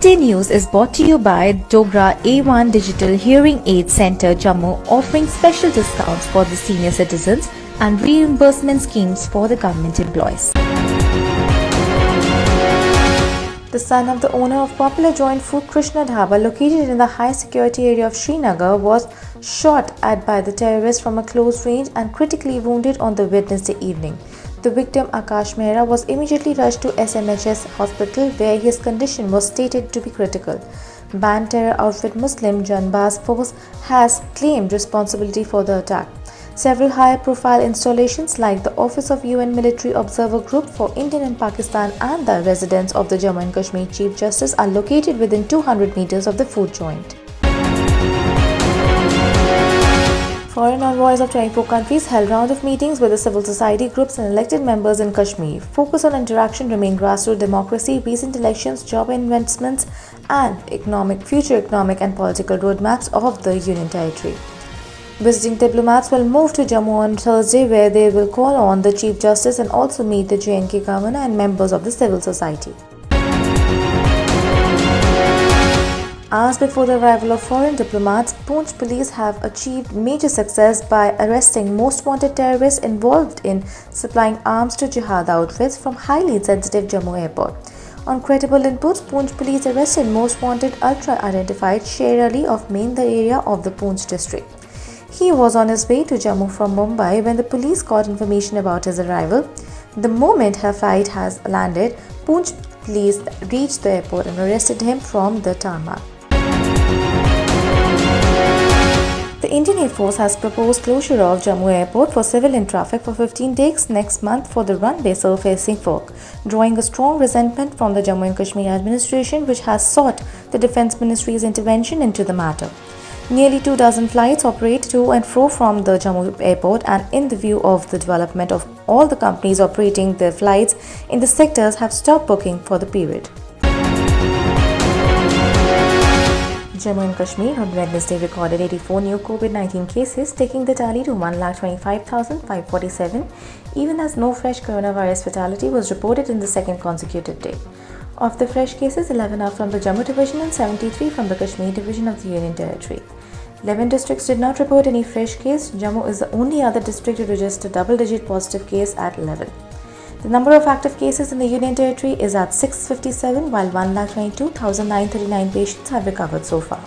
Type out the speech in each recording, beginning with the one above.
Midday News is brought to you by Dogra A1 Digital Hearing Aid Center, Jammu, offering special discounts for the senior citizens and reimbursement schemes for the government employees. The son of the owner of popular joint food Krishna Dhaba, located in the high security area of Srinagar, was shot at by the terrorists from a close range and critically wounded on the Wednesday evening. The victim, Akash Mehra, was immediately rushed to SMHS hospital where his condition was stated to be critical. Banned terror outfit Muslim Janbaz Force has claimed responsibility for the attack. Several high-profile installations like the Office of UN Military Observer Group for India and Pakistan and the residence of the Jammu and Kashmir Chief Justice are located within 200 meters of the food joint. Foreign envoys of 24 countries held round of meetings with the civil society groups and elected members in Kashmir. Focus on interaction remain grassroots democracy, recent elections, job investments and future economic and political roadmaps of the Union Territory. Visiting diplomats will move to Jammu on Thursday, where they will call on the Chief Justice and also meet the J&K Governor and members of the civil society. Hours before the arrival of foreign diplomats, Poonch police have achieved major success by arresting most wanted terrorists involved in supplying arms to jihad outfits from highly sensitive Jammu airport. On credible inputs, Poonch police arrested most wanted ultra-identified Sher Ali of Mendar area of the Poonch district. He was on his way to Jammu from Mumbai when the police got information about his arrival. The moment her flight has landed, Poonch police reached the airport and arrested him from the tarmac. The Indian Air Force has proposed closure of Jammu Airport for civilian traffic for 15 days next month for the runway surfacing work, drawing a strong resentment from the Jammu and Kashmir administration, which has sought the Defence Ministry's intervention into the matter. Nearly 24 flights operate to and fro from the Jammu airport, and in the view of the development of all the companies operating their flights in the sectors have stopped booking for the period. Jammu and Kashmir on Wednesday recorded 84 new COVID-19 cases, taking the tally to 1,25,547, even as no fresh coronavirus fatality was reported in the second consecutive day. Of the fresh cases, 11 are from the Jammu division and 73 from the Kashmir division of the Union Territory. 11 districts did not report any fresh case. Jammu is the only other district to register double-digit positive case at 11. The number of active cases in the Union Territory is at 657, while 1,22,939 patients have recovered so far.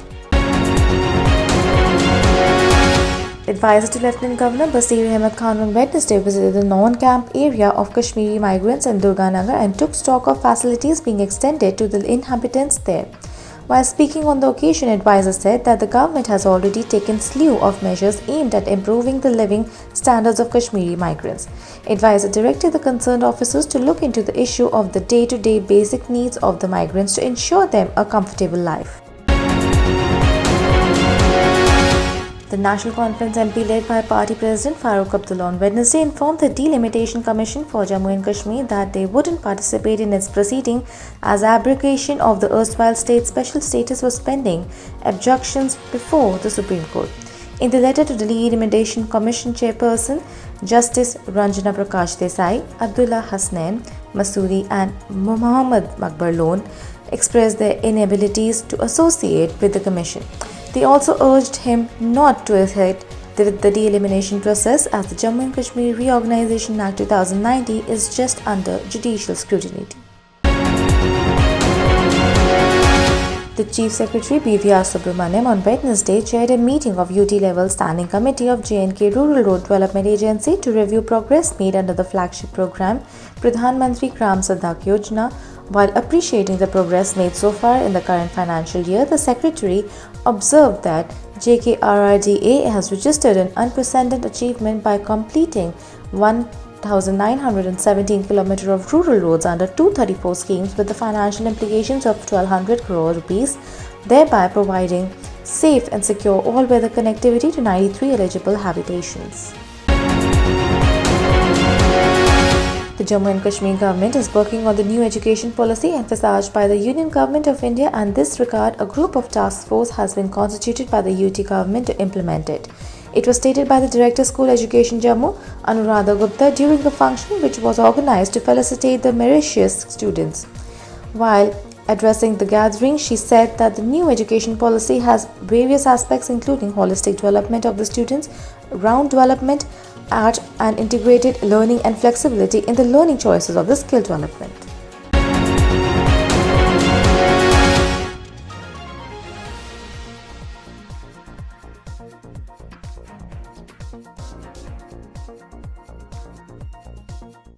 Advisor to Lieutenant Governor Basir Ahmed Khan on Wednesday visited the non-camp area of Kashmiri migrants in Durganagar and took stock of facilities being extended to the inhabitants there. While speaking on the occasion, advisor said that the government has already taken slew of measures aimed at improving the living standards of Kashmiri migrants. Advisor directed the concerned officers to look into the issue of the day-to-day basic needs of the migrants to ensure them a comfortable life. The National Conference MP led by Party President Farooq Abdullah on Wednesday informed the Delimitation Commission for Jammu and Kashmir that they wouldn't participate in its proceeding as abrogation of the erstwhile state special status was pending objections before the Supreme Court. In the letter to the Delimitation Commission Chairperson, Justice Ranjana Prakash Desai, Abdullah Hasnain Masuri and Muhammad Makbar Lone expressed their inabilities to associate with the Commission. They also urged him not to adhere with the de-elimination process as the Jammu and Kashmir Reorganisation Act 2090 is just under judicial scrutiny. The Chief Secretary B.V.R. Subramaniam on Wednesday chaired a meeting of UT-level Standing Committee of J&K Rural Road Development Agency to review progress made under the flagship program Pradhan Mantri Gram Sadak Yojana. While appreciating the progress made so far in the current financial year, the Secretary observed that JKRRDA has registered an unprecedented achievement by completing 1,917 km of rural roads under 234 schemes with the financial implications of 1,200 crore rupees, thereby providing safe and secure all-weather connectivity to 93 eligible habitations. The Jammu and Kashmir government is working on the new education policy emphasized by the Union Government of India, and in this regard, a group of task force has been constituted by the UT government to implement it. It was stated by the Director School Education Jammu, Anuradha Gupta, during a function which was organized to felicitate the meritorious students. While Addressing the gathering, she said that the new education policy has various aspects including holistic development of the students, round development, art and integrated learning and flexibility in the learning choices of the skill development.